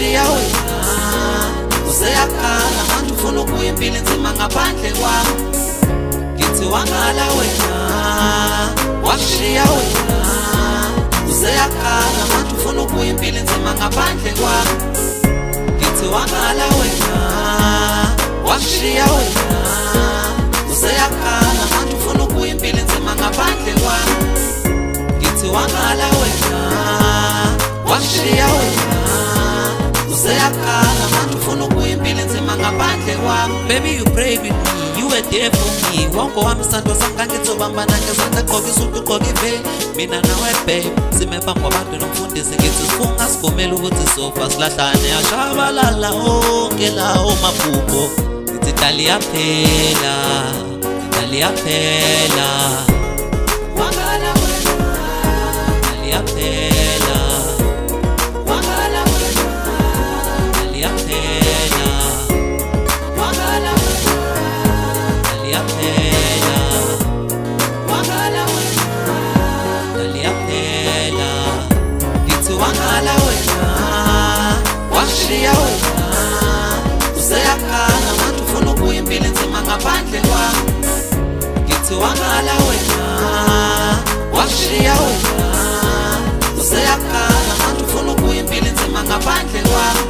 Wakushiya wena useyakhala manje ufuna ukuya impilo enzima ngaphandle kwami. Ngithi wangala wena wakushiya wena useyakhala manje ufuna ukuya impilo enzima ngaphandle kwami. Ngithi wangala wena wakushiya wena useyakhala manje ufuna ukuya impilo enzima ngaphandle kwami. Ngithi wangala wena wakushiya wena useyakhala manje ufuna ukuya impilo enzima ngaphandle kwami. Baby, you prayed with me, you were there for me. Wonke wami sandwa sami ngangizobambana ngezandla gqoka isudu ugqoka iveli. Mina nawe babe simepha kwabantu nomfundisi ngithi sifunga sivumela ukuthi sofa silahlane ashabalala onke lawo maphupho. Ngithi dali yaphela, dali yaphela. Wangala wena, dali yaphela. Wangala wena, dali yaphela. Wangala wena, dali yaphela. Wangala wena, dali yaphela. Ngithi wangala wena wakushiya wena useyakhala manje ufuna ukuya impilo enzima ngaphandle kwami. Ngithi wangala wena wakushiya wena useyakhala manje ufuna ukuya impilo enzima ngaphandle kwami.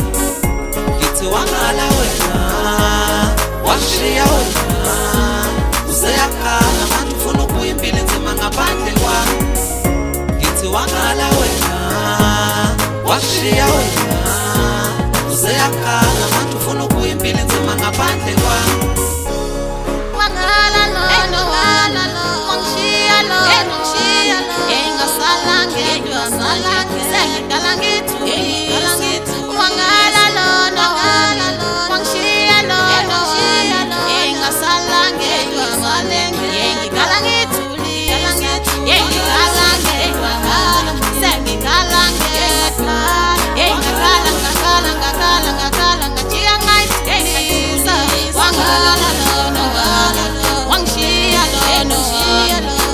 Ngithi wangala wena wakushiya wena useyakhala manje ufuna ukuya impilo enzima ngaphandle kwami. Ngithi wangala wena wakushiya wena useyakhala manje ufuna ukuya impilo enzima ngaphandle kwami. Wangala no, wangishiya lo, engasala ngedwa sengidala ngithulisi. Wangala lo, wangishiya lo, engasala ngedwa ngidala ngithulisi. Ngidala ngedwa sengidala ngedwa. Ngakhala ngajiya ngayithulisa. Wangala lo, wangishiya lo,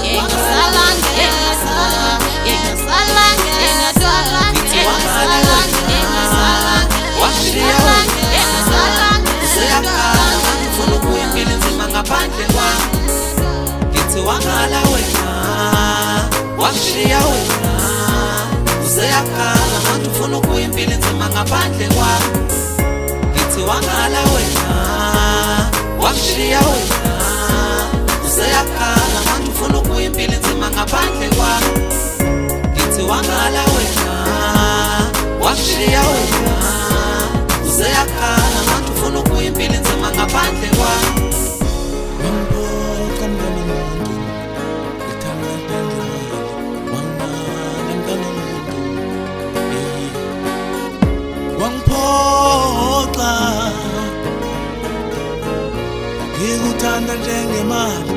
engasala ngedwa. Ngithi wangala wena wakushiya wena useyakhala manje ufuna ukuya impilo enzima ngaphandle kwami. Ngithi wangala wena wakushiya wena useyakhala manje ufuna ukuya impilo enzima ngaphandle kwami. Ngithi wangala wena wakushiya wena useyakhala manje ufuna ukuya impilo enzima ngaphandle kwami. Ngithi wangala wena wakushiya wena useyakhala manje ufuna ukuya impilo enzima ngaphandle kwami. Wangiphoxa ngikuthanda njengemali